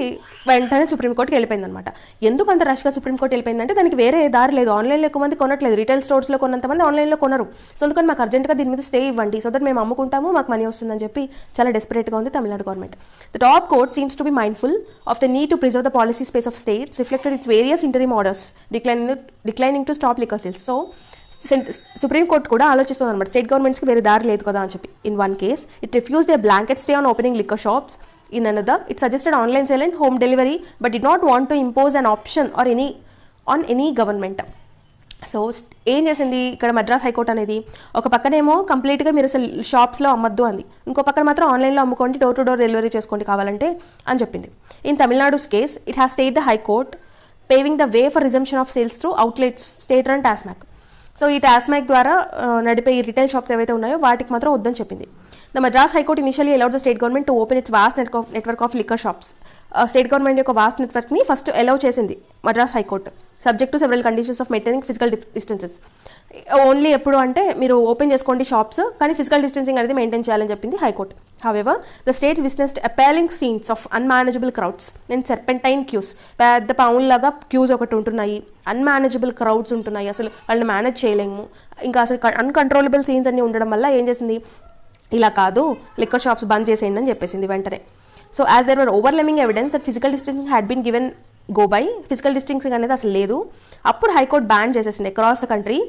వెంటనే సుప్రీంకోర్టుకి వెళ్ళిపోయింది అనమాట. ఎందుకు అంత రష్గా సుప్రీంకోర్టు వెళ్ళిపోయిందంటే దానికి వేరే దారి లేదు. ఆన్లైన్లో ఎక్కువ మంది కొనట్లేదు, రీటైల్ స్టోర్స్లో కొన్నంతమంది ఆన్లైన్లో కొనరు. సో అందుకని మాకు అర్జెంట్గా దీని మీద స్టే ఇవ్వండి, సో దట్ మేము అమ్ముకుంటాము, మాకు మనీ వస్తుందని చెప్పి చాలా డెస్పరేట్గా ఉంది Tamil Nadu government. The top court seems to be mindful of the need to preserve the policy space of states reflected it's various interim orders declining to stop liquor sales. So supreme court కూడా ఆలోచిస్తుంది అనమాట, state గవర్నమెంట్స్కి వేరే దారి లేదు కదా అని చెప్పి. In one case it refused A blanket stay on opening liquor shops. In another, it suggested online sale and home delivery, but did not want to impose an option or on any government. So ఏం చేసింది ఇక్కడ Madras high court అనేది, ఒక పక్కనేమో కంప్లీట్గా మీరు అసలు షాప్స్లో అమ్మద్దు అంది, ఇంకో పక్కన మాత్రం ఆన్లైన్లో అమ్ముకోండి, డోర్ టు డోర్ డెలివరీ చేసుకోండి కావాలంటే అని చెప్పింది. In Tamil Nadu's case it has stayed the high court paving the way for resumption of sales through outlets state run TASMAC. So ఈ టాస్మాక్ ద్వారా నడిపే ఈ రిటైల్ షాప్స్ ఏవైతే ఉన్నాయో వాటికి మాత్రం వద్దని చెప్పింది. The Madras High Court initially allowed the state government to open its vast network of liquor shops. State government యొక్క vast network ని ఫస్ట్ అలౌ చేసింది Madras high court, subject to several conditions of maintaining physical distances. Only ఎప్పుడు అంటే మీరు open చేసుకోండి shops, కానీ physical distancing అనేది maintain చేయాలని చెప్పింది high court. However the state witnessed appalling scenes of unmanageable crowds and serpentine queues. పెద్ద పౌన్లాగా క్యూస్ ఒకటి ఉంటున్నాయి, అన్మేనేజబుల్ క్రౌడ్స్ ఉంటున్నాయి, అసలు వాళ్ళని మేనేజ్ చేయలేము, ఇంకా అసలు అన్కంట్రోలబుల్ సీన్స్ అన్ని ఉండడం వల్ల ఏం చేసింది, ఇలా కాదు లిక్కర్ షాప్స్ బంద్ చేసేయండి అని చెప్పేసింది వెంటనే. So as there were overwhelming evidence that physical distancing had been given go by, physical distancing అనేది అసలు లేదు, అప్పుడు హైకోర్టు బ్యాన్ చేసేసింది across the country,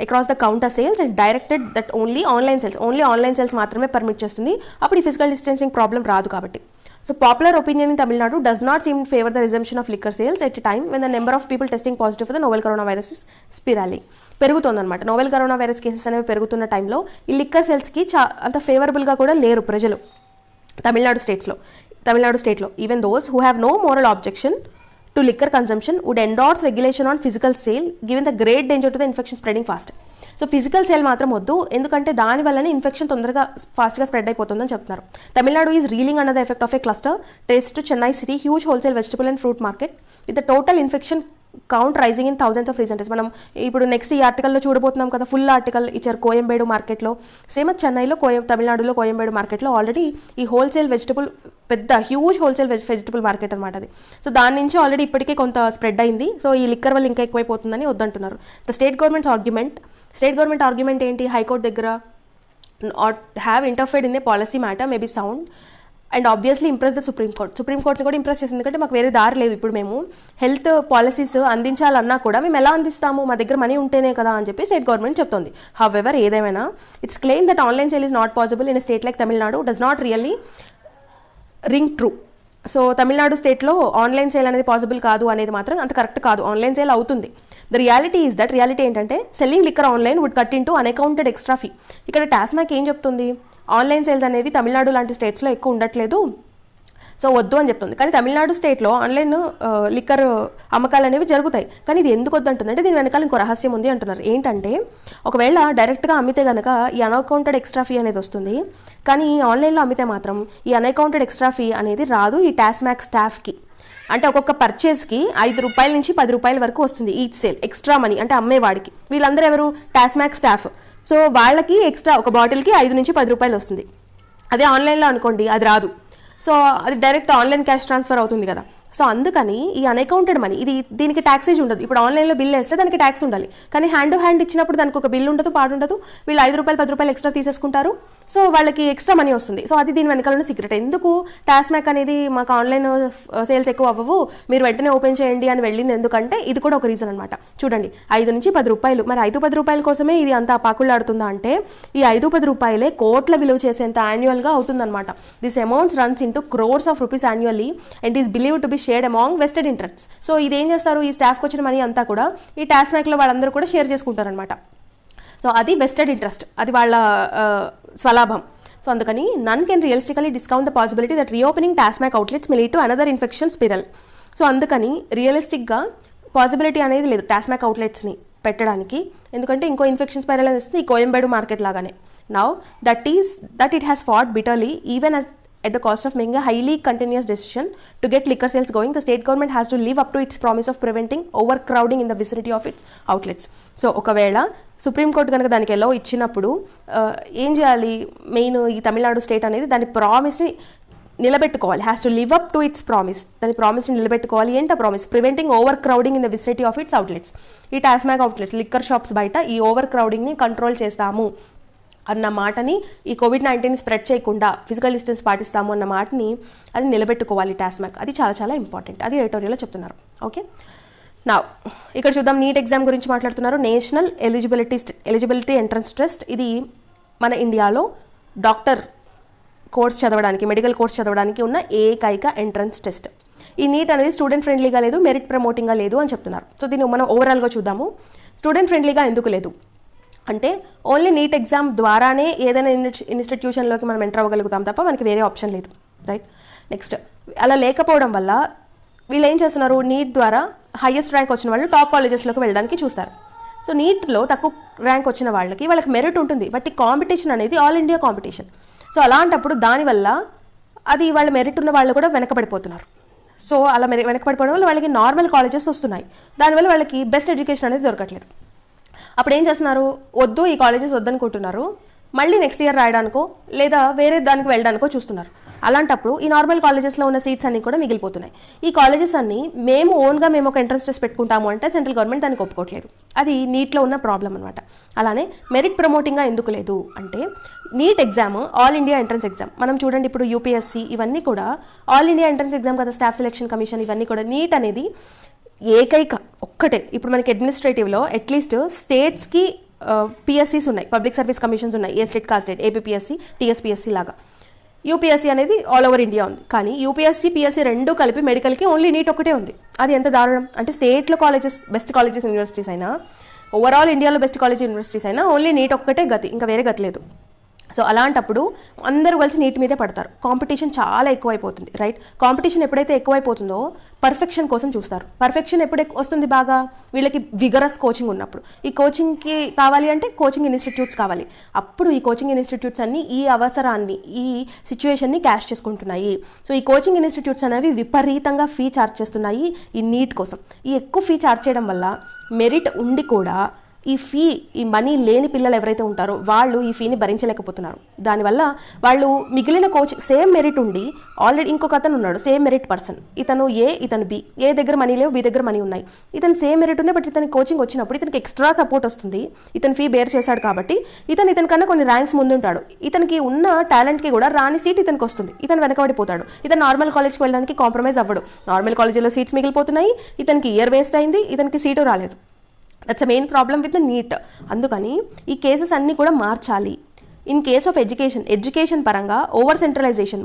across the counter sales and directed that only online sales మాత్రమే permit చేస్తుంది. అప్పుడు ఈ physical distancing problem రాదు కాబట్టి. So popular opinion in Tamil Nadu does not seem to favor the resumption of liquor sales at a time when the number of people testing positive for the novel coronavirus is spiraling. పెరుగుతుందన్నమాట. Novel corona virus cases అనేవి పెరుగుతున్న టైంలో ఈ liquor సేల్స్కి అంత ఫేవరబుల్గా కూడా లేరు ప్రజలు తమిళనాడు స్టేట్లో. Even those who have no moral objection to liquor consumption would endorse regulation on physical sale given the great danger to the infection spreading fast. So physical sale మాత్రం వద్దు, ఎందుకంటే దానివల్లనే ఇన్ఫెక్షన్ తొందరగా ఫాస్ట్గా స్ప్రెడ్ అయిపోతుందని చెప్తున్నారు. Tamil Nadu is reeling under the effect of a cluster traced to Chennai city huge wholesale vegetable and fruit market with the total infection count rising in thousands of recent. మనం ఇప్పుడు నెక్స్ట్ ఈ ఆర్టికల్లో చూడబోతున్నాం కదా, ఫుల్ ఆర్టికల్ ఇచ్చారు కోయంబేడు మార్కెట్లో, సేమ్ చెన్నైలో తమిళనాడులో కోయంబేడు మార్కెట్లో ఆల్రెడీ ఈ హోల్సేల్ వెజిటబుల్ పెద్ద హ్యూజ్ హోల్సేల్ వెజిటబుల్ మార్కెట్ అనమాట అది. సో దాని నుంచి ఆల్రెడీ ఇప్పటికే కొంత స్ప్రెడ్ అయింది. సో ఈ లిక్కర్ వల్ల ఇంకా ఎక్కువైపోతుందని వద్దంటున్నారు. ద స్టేట్ గవర్నమెంట్ ఆర్గ్యుమెంట్ ఏంటి, హైకోర్టు దగ్గర have interfered in a policy matter may be sound and obviously impress the సుప్రీంకోర్ట్ని కూడా ఇంప్రెస్ చేసింది, ఎందుకంటే మాకు వేరే దారి లేదు. ఇప్పుడు మేము హెల్త్ పాలసీస్ అందించాలన్నా కూడా మేము ఎలా అందిస్తాము, మా దగ్గర మనీ ఉంటేనే కదా అని చెప్పి స్టేట్ గవర్నమెంట్ చెప్తుంది. హౌవెవర్ ఏదేమైనా it's claim that online sale is not possible in state like Tamil Nadu does not really ring true. So Tamil Nadu స్టేట్లో ఆన్లైన్ సేల్ అనేది పాసిబుల్ కాదు అనేది మాత్రం అంత కరెక్ట్ కాదు. ఆన్లైన్ సేల్ అవుతుంది. The reality is that, reality ఏంటంటే selling liquor online would cut into unaccounted extra fee. ఇక్కడ టాస్మాక్ ఏం చెప్తుంది, ఆన్లైన్ సేల్స్ అనేవి తమిళనాడు లాంటి స్టేట్స్లో ఎక్కువ ఉండట్లేదు, సో వద్దు అని చెప్తుంది. కానీ తమిళనాడు స్టేట్లో ఆన్లైన్ లిక్కర్ అమ్మకాలు అనేవి జరుగుతాయి. కానీ ఇది ఎందుకు వద్దు అంటుంది అంటే దీని వెనకాల ఇంకో రహస్యం ఉంది అంటున్నారు. ఏంటంటే ఒకవేళ డైరెక్ట్గా అమ్మితే కనుక ఈ అన్అకౌంటెడ్ ఎక్స్ట్రా ఫీ అనేది వస్తుంది, కానీ ఆన్లైన్లో అమ్మితే మాత్రం ఈ అన్అకౌంటెడ్ ఎక్స్ట్రా ఫీ అనేది రాదు ఈ టాస్మాక్ స్టాఫ్కి. అంటే ఒక్కొక్క పర్చేస్కి 5 రూపాయల నుంచి 10 రూపాయల వరకు వస్తుంది ఈచ్ సేల్, ఎక్స్ట్రా మనీ అంటే అమ్మేవాడికి. వీళ్ళందరూ ఎవరు, టాస్మాక్ స్టాఫ్. సో వాళ్ళకి ఎక్స్ట్రా ఒక బాటిల్కి 5 నుంచి 10 రూపాయలు వస్తుంది. అదే ఆన్లైన్లో అనుకోండి అది రాదు. సో అది డైరెక్ట్ ఆన్లైన్ క్యాష్ ట్రాన్స్ఫర్ అవుతుంది కదా. సో అందుకని ఈ అన్అకౌంటెడ్ మనీ దీనికి ట్యాక్సేజ్ ఉండదు. ఇప్పుడు ఆన్లైన్లో బిల్ వేస్తే దానికి ట్యాక్స్ ఉండాలి, కానీ హ్యాండ్ టు హ్యాండ్ ఇచ్చినప్పుడు దానికి ఒక బిల్ ఉండదు, పాడుండదు. వీళ్ళు 5 రూపాయలు 10 రూపాయలు ఎక్స్ట్రా తీసేసుకుంటారు. సో వాళ్ళకి ఎక్స్ట్రా మనీ వస్తుంది. సో అది దీని వెనకాల ఉన్న సీక్రెట్. ఎందుకు టాస్మాక్ అనేది మాకు ఆన్లైన్ సేల్స్ ఎక్కువ అవ్వవు, మీరు వెంటనే ఓపెన్ చేయండి అని వెళ్ళింది ఎందుకంటే ఇది కూడా ఒక రీజన్ అనమాట. చూడండి 5 నుంచి 10 రూపాయలు, మరి 5-10 రూపాయల కోసమే ఇది అంత పాకులాడుతుందా అంటే ఈ 5-10 రూపాయలే కోట్ల విలువ చేసేంత యాన్యువల్గా అవుతుందన్నమాట. This amounts runs into crores of rupees annually and is believed to be shared among vested interests. So ఇది ఏం చేస్తారు, ఈ స్టాఫ్కి వచ్చిన మనీ అంతా కూడా ఈ టాస్మాక్లో వాళ్ళందరూ కూడా షేర్ చేసుకుంటారనమాట. సో అది వెస్టెడ్ ఇంట్రెస్ట్, అది వాళ్ళ స్వలాభం. సో అందుకని none can realistically discount the possibility that reopening TASMAC outlets may lead to another infection spiral. So అందుకని రియలిస్టిక్గా పాసిబిలిటీ అనేది లేదు టాస్మాక్ అవుట్లెట్స్ని పెట్టడానికి, ఎందుకంటే ఇంకో ఇన్ఫెక్షన్ స్పైరల్ అనేది వస్తుంది ఈ కోయంబేడు మార్కెట్ లాగానే. Now that it has fought bitterly even at the cost of making a highly continuous decision to get liquor sales going, the state government has to live up to its promise of preventing overcrowding in the vicinity of its outlets. So ఒకవేళ supreme court కనుక దానికి ఎలా ఇచ్చినప్పుడు ఏం చేయాలి, main ఈ Tamil Nadu state అనేది దాని ప్రామిస్ని నిలబెట్టుకోవాలి, has to live up to its promise. దాని ప్రామిస్ని నిలబెట్టుకోవాలి. ఏంటో promise, preventing overcrowding in the vicinity of its outlets. ఈ టాస్మాక్ అవుట్లెట్స్ లిక్కర్ షాప్స్ బయట ఈ ఓవర్ క్రౌడింగ్ని కంట్రోల్ చేస్తాము అన్న మాటని, ఈ కోవిడ్-19 స్ప్రెడ్ చేయకుండా ఫిజికల్ డిస్టెన్స్ పాటిస్తాము అన్న మాటని అది నిలబెట్టుకోవాలి టాస్మాక్. అది చాలా చాలా ఇంపార్టెంట్. అది ఎడిటోరియల్లో చెప్తున్నారు. ఓకే, నా ఇక్కడ చూద్దాం. నీట్ ఎగ్జామ్ గురించి మాట్లాడుతున్నారు. National eligibility entrance test. ఇది మన ఇండియాలో డాక్టర్ కోర్స్ చదవడానికి, మెడికల్ కోర్స్ చదవడానికి ఉన్న ఏకైక ఎంట్రన్స్ టెస్ట్. ఈ నీట్ అనేది స్టూడెంట్ ఫ్రెండ్లీగా లేదు, మెరిట్ ప్రమోటింగ్గా లేదు అని చెప్తున్నారు. సో దీన్ని మనం ఓవరాల్గా చూద్దాము. స్టూడెంట్ ఫ్రెండ్లీగా ఎందుకు లేదు అంటే ఓన్లీ నీట్ ఎగ్జామ్ ద్వారానే ఏదైనా ఇన్స్టిట్యూషన్లోకి మనం ఎంటర్ అవ్వగలుగుతాం తప్ప మనకి వేరే ఆప్షన్ లేదు, రైట్. నెక్స్ట్, అలా లేకపోవడం వల్ల వీళ్ళు ఏం చేస్తున్నారు, నీట్ ద్వారా హైయెస్ట్ ర్యాంక్ వచ్చిన వాళ్ళు టాప్ కాలేజెస్లోకి వెళ్ళడానికి చూస్తారు. సో నీట్లో తక్కువ ర్యాంక్ వచ్చిన వాళ్ళకి మెరిట్ ఉంటుంది, బట్ ఈ కాంపిటీషన్ అనేది ఆల్ ఇండియా కాంపిటీషన్. సో అలాంటప్పుడు దానివల్ల అది వాళ్ళ మెరిట్ ఉన్న వాళ్ళు కూడా వెనకబడిపోతున్నారు. సో అలా వెనకబడిపోవడం వల్ల వాళ్ళకి నార్మల్ కాలేజెస్ వస్తున్నాయి, దానివల్ల వాళ్ళకి బెస్ట్ ఎడ్యుకేషన్ అనేది దొరకట్లేదు. అప్పుడు ఏం చేస్తున్నారు, వద్దు ఈ కాలేజెస్ వద్దనుకుంటున్నారు, మళ్ళీ నెక్స్ట్ ఇయర్ రాయడానికో లేదా వేరే దానికి వెళ్ళడానికో చూస్తున్నారు. అలాంటప్పుడు ఈ నార్మల్ కాలేజెస్లో ఉన్న సీట్స్ అన్నీ కూడా మిగిలిపోతున్నాయి. ఈ కాలేజెస్ అన్నీ మేము ఒక ఎంట్రన్స్ టెస్ట్ పెట్టుకుంటాము అంటే సెంట్రల్ గవర్నమెంట్ దానికి ఒప్పుకోవట్లేదు. అది నీట్లో ఉన్న ప్రాబ్లం అనమాట. అలానే మెరిట్ ప్రమోటింగ్గా ఎందుకు లేదు అంటే NEET exam all India entrance exam. మనం చూడండి ఇప్పుడు యూపీఎస్సీ ఇవన్నీ కూడా ఆల్ ఇండియా ఎంట్రన్స్ ఎగ్జామ్ కదా, స్టాఫ్ సెలెక్షన్ కమిషన్ ఇవన్నీ కూడా. నీట్ అనేది ఏకైక ఒక్కటే. ఇప్పుడు మనకి అడ్మినిస్ట్రేటివ్లో అట్లీస్ట్ స్టేట్స్కి పిఎస్సీస్ ఉన్నాయి, పబ్లిక్ సర్వీస్ కమిషన్స్ ఉన్నాయి, ఏ స్టేట్ కా స్టేట్, ఏపీపీఎస్సీ టీఎస్పీఎస్సీ లాగా. యూపీఎస్సీ అనేది ఆల్ ఓవర్ ఇండియా ఉంది, కానీ యూపీఎస్సీ పిఎస్సీ రెండు కలిపి మెడికల్కి ఓన్లీ నీట్ ఒకటే ఉంది. అది ఎంత దారుణం అంటే స్టేట్లో కాలేజెస్ బెస్ట్ కాలేజెస్ యూనివర్సిటీస్ అయినా, ఓవరాల్ ఇండియాలో బెస్ట్ కాలేజ్ యూనివర్సిటీస్ అయినా ఓన్లీ నీట్ ఒక్కటే గతి, ఇంకా వేరే గతి లేదు. సో అలాంటప్పుడు అందరూ కలిసి నీట్ మీదే పడతారు. కాంపిటీషన్ చాలా ఎక్కువైపోతుంది, రైట్. కాంపిటీషన్ ఎప్పుడైతే ఎక్కువైపోతుందో పర్ఫెక్షన్ కోసం చూస్తారు. పర్ఫెక్షన్ ఎప్పుడు వస్తుంది బాగా, వీళ్ళకి విగరస్ కోచింగ్ ఉన్నప్పుడు. ఈ కోచింగ్కి కావాలి అంటే కోచింగ్ ఇన్స్టిట్యూట్స్ కావాలి. అప్పుడు ఈ కోచింగ్ ఇన్స్టిట్యూట్స్ అన్ని ఈ అవసరాన్ని, ఈ సిచ్యువేషన్ని క్యాష్ చేసుకుంటున్నాయి. సో ఈ కోచింగ్ ఇన్స్టిట్యూట్స్ అనేవి విపరీతంగా ఫీ ఛార్జ్ చేస్తున్నాయి ఈ నీట్ కోసం. ఈ ఎక్కువ ఫీ ఛార్జ్ చేయడం వల్ల మెరిట్ ఉండి కూడా ఈ మనీ లేని పిల్లలు ఎవరైతే ఉంటారో వాళ్ళు ఈ ఫీని భరించలేకపోతున్నారు. దానివల్ల వాళ్ళు మిగిలిన కోచ్ సేమ్ మెరిట్ ఉండి ఆల్రెడీ ఇంకొక అతను ఉన్నాడు సేమ్ మెరిట్ పర్సన్, ఇతను ఇతను బి, ఏ దగ్గర మనీ లేవు, బి దగ్గర మనీ ఉన్నాయి. ఇతను సేమ్ మెరిట్ ఉంది, బట్ ఇతనికి కోచింగ్ వచ్చినప్పుడు ఇతనికి ఎక్స్ట్రా సపోర్ట్ వస్తుంది. ఇతను ఫీ బేర్ చేశాడు కాబట్టి ఇతని కన్నా కొన్ని ర్యాంక్స్ ముందు ఉంటాడు. ఇతనికి ఉన్న టాలెంట్కి కూడా రాని సీట్ ఇతనికి వస్తుంది. ఇతను వెనకబడిపోతాడు. ఇతను నార్మల్ కాలేజ్కి వెళ్ళడానికి కాంప్రమైజ్ అవ్వడు. నార్మల్ కాలేజీలో సీట్స్ మిగిలిపోతున్నాయి, ఇతనికి ఇయర్ వేస్ట్ అయింది, ఇతనికి సీటు రాలేదు. That's a main problem with the NEET. అందుకని ఈ కేసెస్ అన్నీ కూడా మార్చాలి. ఇన్ కేస్ ఆఫ్ ఎడ్యుకేషన్ పరంగా ఓవర్ సెంట్రలైజేషన్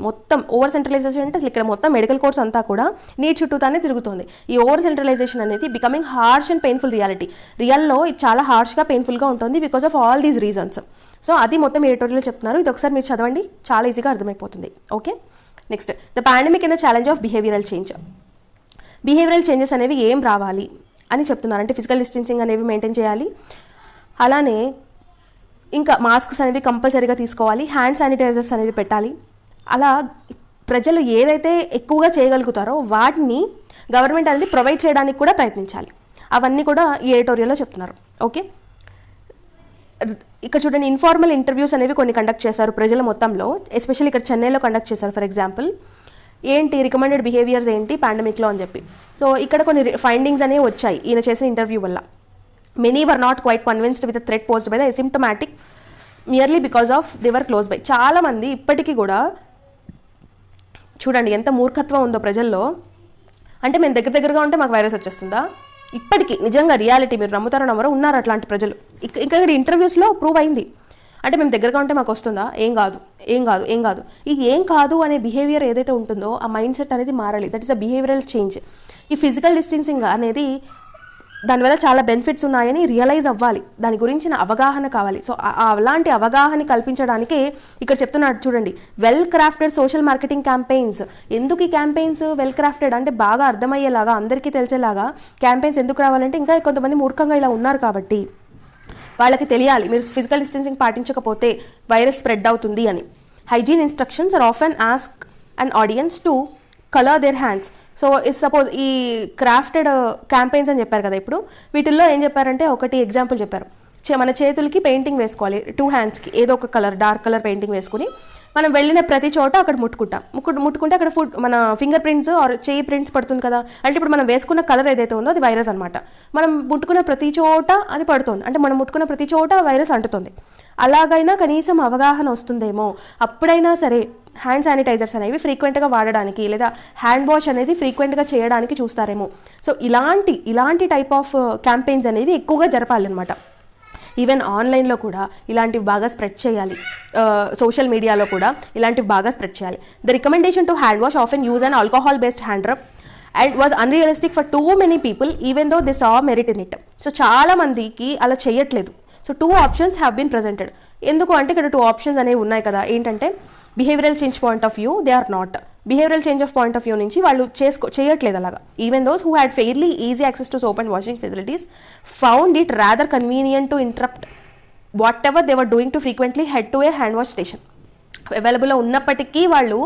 అంటే అసలు ఇక్కడ మొత్తం మెడికల్ కోర్స్ అంతా కూడా నీట్ చుట్టూతానే తిరుగుతుంది. ఈ ఓవర్ సెంట్రలైజేషన్ అనేది becoming harsh and painful reality. రియల్లో ఇది చాలా హార్ష్గా పెయిన్ఫుల్గా ఉంటుంది because of all these reasons. So అది మొత్తం ఎడిటోరియల్ చెప్తున్నారు. ఇది ఒకసారి మీరు చదవండి, చాలా ఈజీగా అర్థమైపోతుంది. Okay, next the pandemic in the challenge of behavioural change. Behavioural changes అనేవి ఏం రావాలి అని చెప్తున్నారు. అంటే ఫిజికల్ డిస్టెన్సింగ్ అనేవి మెయింటైన్ చేయాలి, అలానే ఇంకా మాస్క్స్ అనేవి కంపల్సరీగా తీసుకోవాలి, హ్యాండ్ శానిటైజర్స్ అనేవి పెట్టాలి. అలా ప్రజలు ఏదైతే ఎక్కువగా చేయగలుగుతారో వాటిని గవర్నమెంట్ అనేది ప్రొవైడ్ చేయడానికి కూడా ప్రయత్నించాలి. అవన్నీ కూడా ఈ ఎడిటోరియల్లో చెప్తున్నారు. ఓకే, ఇక్కడ చూడండి, ఇన్ఫార్మల్ ఇంటర్వ్యూస్ అనేవి కొన్ని కండక్ట్ చేశారు ప్రజల మొత్తంలో, ఎస్పెషల్లీ ఇక్కడ చెన్నైలో కండక్ట్ చేశారు. ఫర్ ఎగ్జాంపుల్ ఏంటి రికమెండెడ్ బిహేవియర్స్ ఏంటి పాండమిక్లో అని చెప్పి. సో ఇక్కడ కొన్ని ఫైండింగ్స్ అనేవి వచ్చాయి ఈయన చేసిన ఇంటర్వ్యూ వల్ల. Many were not quite convinced with threat posed by the asymptomatic merely because of they were close by. చాలామంది ఇప్పటికీ కూడా చూడండి ఎంత మూర్ఖత్వం ఉందో ప్రజల్లో. అంటే మేము దగ్గరగా ఉంటే మాకు వైరస్ వచ్చేస్తుందా? ఇప్పటికీ నిజంగా రియాలిటీ, మీరు నమ్ముతారో నమ్మరో, ఉన్నారు అట్లాంటి ప్రజలు. ఇక్కడ ఇంటర్వ్యూస్లో ప్రూవ్ అయింది. అంటే మేము దగ్గరగా ఉంటే మాకు వస్తుందా? ఏం కాదు. ఈ ఏం కాదు అనే బిహేవియర్ ఏదైతే ఉంటుందో ఆ మైండ్ సెట్ అనేది మారాలి. That is a behavioural change. ఈ ఫిజికల్ డిస్టెన్సింగ్ అనేది దానివల్ల చాలా బెనిఫిట్స్ ఉన్నాయని రియలైజ్ అవ్వాలి, దాని గురించిన అవగాహన కావాలి. సో అలాంటి అవగాహన కల్పించడానికే ఇక్కడ చెప్తున్నాడు చూడండి, well crafted social marketing campaigns. ఎందుకు ఈ క్యాంపెయిన్స్ వెల్ క్రాఫ్టెడ్ అంటే బాగా అర్థమయ్యేలాగా, అందరికీ తెలిసేలాగా క్యాంపెయిన్స్ ఎందుకు రావాలంటే ఇంకా కొంతమంది మూర్ఖంగా ఇలా ఉన్నారు కాబట్టి వాళ్ళకి తెలియాలి మీరు ఫిజికల్ డిస్టెన్సింగ్ పాటించకపోతే వైరస్ స్ప్రెడ్ అవుతుంది అని. Hygiene instructions are often ask an audience to colour their hands. So suppose ఈ క్రాఫ్టెడ్ క్యాంపెయిన్స్ అని చెప్పారు కదా, ఇప్పుడు వీటిల్లో ఏం చెప్పారంటే ఒకటి ఎగ్జాంపుల్ చెప్పారు, మన చేతులకి పెయింటింగ్ వేసుకోవాలి, 2 హ్యాండ్స్కి ఏదో ఒక కలర్, డార్క్ కలర్ పెయింటింగ్ వేసుకుని మనం వెళ్ళిన ప్రతి చోట అక్కడ ముట్టుకుంటే అక్కడ మన ఫింగర్ ప్రింట్స్ ఆర్ చేయి ప్రింట్స్ పడుతుంది కదా. అంటే ఇప్పుడు మనం వేసుకున్న కలర్ ఏదైతే ఉందో అది వైరస్ అనమాట. మనం ముట్టుకున్న ప్రతి చోట అది పడుతుంది, అంటే మనం ముట్టుకున్న ప్రతి చోట వైరస్ అంటుతుంది. అలాగైనా కనీసం అవగాహన వస్తుందేమో, అప్పుడైనా సరే హ్యాండ్ శానిటైజర్స్ అనేవి ఫ్రీక్వెంట్గా వాడడానికి లేదా హ్యాండ్ వాష్ అనేది ఫ్రీక్వెంట్గా చేయడానికి చూస్తారేమో. సో ఇలాంటి టైప్ ఆఫ్ క్యాంపెయిన్స్ అనేవి ఎక్కువగా జరపాలన్నమాట. ఈవెన్ ఆన్లైన్లో కూడా ఇలాంటివి బాగా స్ప్రెడ్ చేయాలి, సోషల్ మీడియాలో కూడా ఇలాంటివి బాగా స్ప్రెడ్ చేయాలి. The recommendation to hand wash often use an alcohol based hand rub and was unrealistic for too many people even though they saw merit in it. So చాలా మందికి అలా చేయట్లేదు. So 2 options have been presented. ఎందుకు అంటే ఇక్కడ 2 options అనేవి ఉన్నాయి కదా. ఏంటంటే behavioural change point of view they are not. Behavioural change of point of view నుంచి వాళ్ళు చేయట్లేదు అలాగా. Even those who had fairly easy access to soap and washing facilities found it rather convenient to interrupt what ever they were doing to frequently head to A hand wash station. అవైలబుల్లో ఉన్నప్పటికీ వాళ్ళు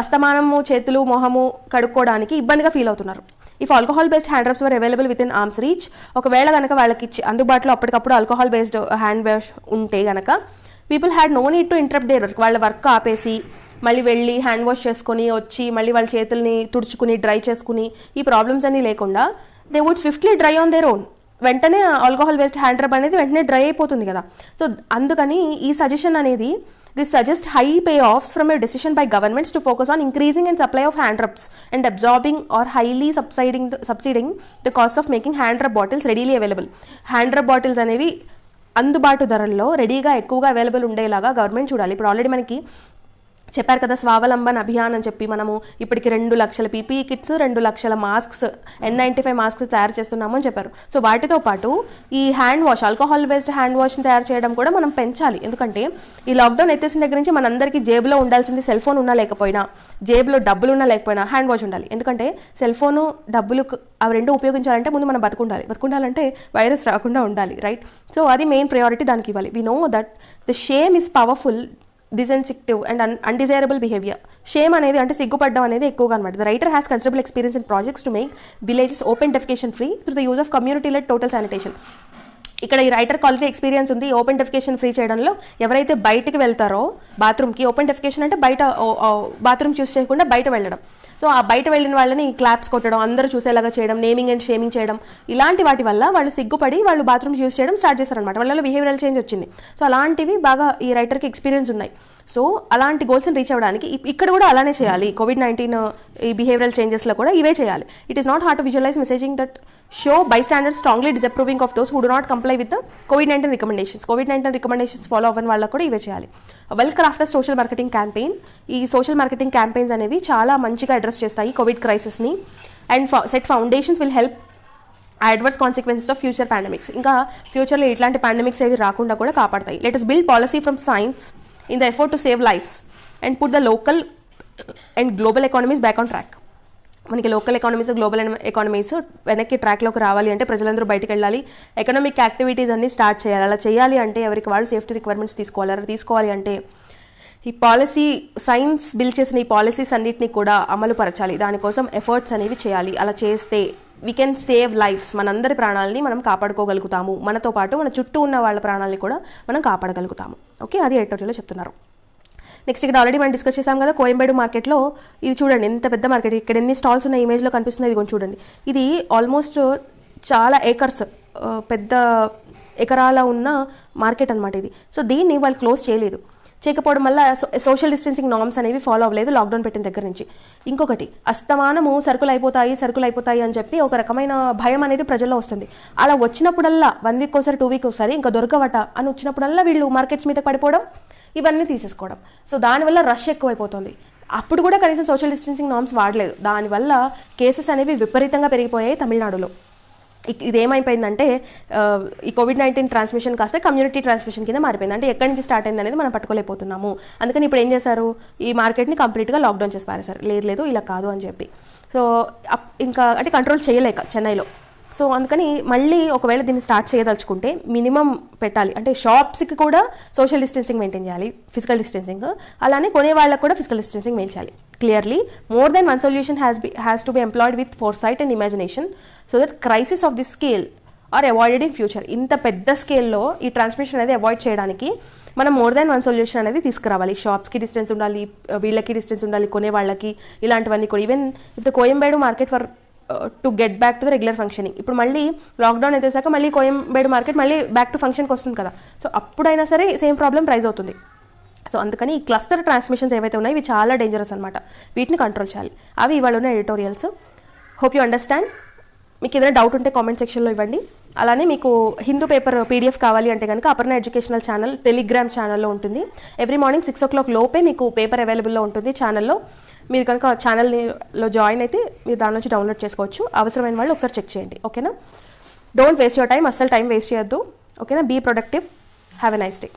అస్తమానము చేతులు మొహము కడుక్కోవడానికి ఇబ్బందిగా feel అవుతున్నారు. If alcohol based hand rubs were available with in arms reach, ఒకవేళ కనుక వాళ్ళకి అందుబాటులో అప్పటికప్పుడు ఆల్కహాల్ బేస్డ్ హ్యాండ్ వాష్ ఉంటే కనుక people had no need to interrupt their work. వాళ్ళ వర్క్ ఆపేసి మళ్ళీ వెళ్ళి హ్యాండ్ వాష్ చేసుకుని వచ్చి మళ్ళీ వాళ్ళ చేతుల్ని తుడుచుకుని డ్రై చేసుకుని ఈ ప్రాబ్లమ్స్ అన్నీ లేకుండా they would swiftly dry on their own. వెంటనే ఆల్కహాల్ బేస్డ్ హ్యాండ్ రబ్ అనేది వెంటనే డ్రై అయిపోతుంది కదా. సో అందుకని ఈ సజెషన్ అనేది this suggests high payoffs from a decision by governments to focus on increasing and supply of hand rubs and absorbing or highly subsidizing the cost of making hand rub bottles readily available. Hand rub bottles అనేవి అందుబాటు ధరల్లో రెడీగా ఎక్కువగా available ఉండేలాగా government చూడాలి. ఇప్పుడు already మనకి చెప్పారు కదా స్వావలంబన్ అభియాన్ అని చెప్పి మనము ఇప్పటికి 2 లక్షల పీపీఈ కిట్స్ 2 లక్షల మాస్క్స్ N95 మాస్క్స్ తయారు చేస్తున్నాము అని చెప్పారు. సో వాటితో పాటు ఈ hand wash alcohol based hand వాష్ని తయారు చేయడం కూడా మనం పెంచాలి. ఎందుకంటే ఈ లాక్డౌన్ ఎత్తేసిన దగ్గర నుంచి మనందరికీ జేబులో ఉండాల్సింది సెల్ ఫోన్ ఉన్నా లేకపోయినా, జేబులో డబ్బులు ఉన్నా లేకపోయినా హ్యాండ్ వాష్ ఉండాలి. ఎందుకంటే సెల్ ఫోను డబ్బులు అవి 2 ఉపయోగించాలంటే ముందు మనం బతుకుండాలంటే వైరస్ రాకుండా ఉండాలి, రైట్? సో అది మెయిన్ ప్రయారిటీ దానికి ఇవ్వాలి. We know that the shame is powerful disincentive and undesirable behaviour. Shame అనేది అంటే సిగ్గుపడ్డం అనేది ఎక్కువగా అనమాట. The writer has considerable experience in projects to make villages open defecation free through the use of community led total sanitation. ఇక్కడ ఈ writer quality experience ఉంది open defecation free చేయడంలో. ఎవరైతే బయటకు వెళ్తారో బాత్రూమ్కి, ఓపెన్ డెఫికేషన్ అంటే బయట బాత్రూమ్ చూస్ చేయకుండా బయట వెళ్ళడం, సో ఆ బయట వెళ్ళిన వాళ్ళని క్లాప్స్ కొట్టడం, అందరూ చూసేలాగా చేయడం, నేమింగ్ అండ్ షేమింగ్ చేయడం, ఇలాంటి వాటి వల్ల వాళ్ళు సిగ్గుపడి వాళ్ళు బాత్రూమ్ యూస్ చేయడం స్టార్ట్ చేస్తారనమాట. వాళ్ళలో బిహేవియరల్ చేంజ్ వచ్చింది. సో అలాంటివి బాగా ఈ రైటర్కి ఎక్స్పీరియన్స్ ఉన్నాయి. సో అలాంటి గోల్స్ని రీచ్ అవ్వడానికి ఇక్కడ కూడా అలానే చేయాలి. కోవిడ్-19 ఈ బిహేవియరల్ చేంజెస్లో కూడా ఇవే చేయాలి. It is not hard to visualise messaging that show బైస్టాండర్స్ strongly disapproving of those who do not comply with the COVID-19 recommendations. COVID-19 recommendations follow అవ్వని వాళ్ళకు కూడా ఇవే చేయాలి. Well crafted social marketing campaign. ఈ సోషల్ మార్కెటింగ్ క్యాంపెయిన్స్ అనేవి చాలా మంచిగా address చేస్తాయి Covid క్రైసిస్ని. And set foundations will help adverse consequences of future pandemics. ఇంకా ఫ్యూచర్లో ఇట్లాంటి పాండమిక్స్ ఏవి రాకుండా కూడా కాపాడతాయి. Let us build policy from science in the effort to save lives and put the local and global economies back on track. మనకి local economies, global economies వెనక్కి ట్రాక్లోకి రావాలి అంటే ప్రజలందరూ బయటకు వెళ్ళాలి, ఎకనామిక్ యాక్టివిటీస్ అన్ని స్టార్ట్ చేయాలి. అలా చేయాలి అంటే ఎవరికి వాళ్ళు సేఫ్టీ రిక్వైర్మెంట్స్ తీసుకోవాలి అంటే ఈ పాలసీ, సైన్స్ బిల్డ్ చేసిన ఈ పాలసీస్ అన్నింటినీ కూడా అమలు పరచాలి. దానికోసం ఎఫర్ట్స్ అనేవి చేయాలి. అలా చేస్తే వీ కెన్ సేవ్ లైఫ్స్. మనందరి ప్రాణాలని మనం కాపాడుకోగలుగుతాము. మనతో పాటు మన చుట్టూ ఉన్న వాళ్ళ ప్రాణాలని కూడా మనం కాపాడగలుగుతాము. ఓకే, అది ఎడిటోరియల్లో చెప్తున్నారు. నెక్స్ట్ ఇక్కడ ఆల్రెడీ మనం డిస్కస్ చేసాం కదా, కోయంబేడు మార్కెట్లో ఇది చూడండి ఎంత పెద్ద మార్కెట్. ఇక్కడ ఎన్ని స్టాల్స్ ఉన్న ఇమేజ్లో కనిపిస్తుంది, ఇది కొంచెం చూడండి. ఇది ఆల్మోస్ట్ చాలా ఏకర్స్, పెద్ద ఎకరాల ఉన్న మార్కెట్ అనమాట ఇది. సో దీన్ని వాళ్ళు క్లోజ్ చేయకపోవడం వల్ల సోషల్ డిస్టెన్సింగ్ నార్మ్స్ అనేవి ఫాలో అవ్వలేదు లాక్డౌన్ పెట్టిన దగ్గర నుంచి. ఇంకొకటి, అస్తమానము సరుకులు అయిపోతాయి అని చెప్పి ఒక రకమైన భయం అనేది ప్రజల్లో వస్తుంది. అలా వచ్చినప్పుడల్లా 1 వీక్ ఒకసారి 2 వీక్ ఒకసారి ఇంకా దొరకవట అని వచ్చినప్పుడల్లా వీళ్ళు మార్కెట్స్ మీద పడిపోవడం, ఇవన్నీ తీసేసుకోవడం. సో దానివల్ల రష్ ఎక్కువైపోతుంది. అప్పుడు కూడా కనీసం సోషల్ డిస్టెన్సింగ్ నార్మ్స్ వాడలేదు. దానివల్ల కేసెస్ అనేవి విపరీతంగా పెరిగిపోయాయి తమిళనాడులో. ఇదేమైపోయిందంటే ఈ కోవిడ్-19 ట్రాన్స్మిషన్ కాస్త కమ్యూనిటీ ట్రాన్స్మిషన్ కింద మారిపోయింది. అంటే ఎక్కడి నుంచి స్టార్ట్ అయింది అనేది మనం పట్టుకోలేకపోతున్నాము. అందుకని ఇప్పుడు ఏం చేశారు, ఈ మార్కెట్ని కంప్లీట్గా లాక్డౌన్ చేసి పారేశారు. లేదు ఇలా కాదు అని చెప్పి. సో ఇంకా అంటే కంట్రోల్ చేయలేక చెన్నైలో. సో అందుకని మళ్ళీ ఒకవేళ దీన్ని స్టార్ట్ చేయదలుచుకుంటే మినిమం పెట్టాలి. అంటే షాప్స్కి కూడా సోషల్ డిస్టెన్సింగ్ మెయింటైన్ చేయాలి, ఫిజికల్ డిస్టెన్సింగ్. అలానే కొనే వాళ్ళకు కూడా ఫిజికల్ డిస్టెన్సింగ్ మెయింటైన్ చేయాలి. Clearly more than one solution has to be employed with foresight and imagination so that crisis of this scale are avoided in future. ఇంత పెద్ద స్కేల్లో ఈ ట్రాన్స్మిషన్ అనేది అవాయిడ్ చేయడానికి మనం మోర్ దాన్ వన్ సొల్యూషన్ అనేది తీసుకురావాలి. షాప్స్కి డిస్టెన్స్ ఉండాలి, వీళ్ళకి డిస్టెన్స్ ఉండాలి, కొనే వాళ్ళకి, ఇలాంటివన్నీ కూడా. Even if the Koyambedu market for to get back to the regular functioning. ఇప్పుడు మళ్ళీ లాక్డౌన్ అయితేసాక మళ్ళీ కోయంబేడు మార్కెట్ మళ్ళీ బ్యాక్ టు ఫంక్షన్కి వస్తుంది కదా. సో అప్పుడైనా సరే సేమ్ ప్రాబ్లం రైజ్ అవుతుంది. సో అందుకని ఈ క్లస్టర్ ట్రాన్స్మిషన్స్ ఏవైతే ఉన్నాయో ఇవి చాలా డేంజరస్ అనమాట. వీటిని కంట్రోల్ చేయాలి. అవి ఇవాళ ఉన్న ఎడిటోరియల్స్. Hope you understand. మీకు ఏదైనా డౌట్ ఉంటే కామెంట్ సెక్షన్లో ఇవ్వండి. అలానే మీకు హిందూ పేపర్ పీడిఎఫ్ కావాలి అంటే కనుక అపర్ణ ఎడ్యుకేషనల్ ఛానల్ టెలిగ్రామ్ ఛానల్లో ఉంటుంది. ఎవ్రీ మార్నింగ్ 6 o'clock లోపే మీకు పేపర్ అవైలబుల్లో ఉంటుంది ఛానల్లో. మీరు కనుక ఛానల్లో జాయిన్ అయితే మీరు దాని నుంచి డౌన్లోడ్ చేసుకోవచ్చు. అవసరమైన వాళ్ళు ఒకసారి చెక్ చేయండి. ఓకేనా, డోంట్ వేస్ట్ యువర్ టైం. అస్సలు టైం వేస్ట్ చేయొద్దు. ఓకేనా, be productive. Have a nice day.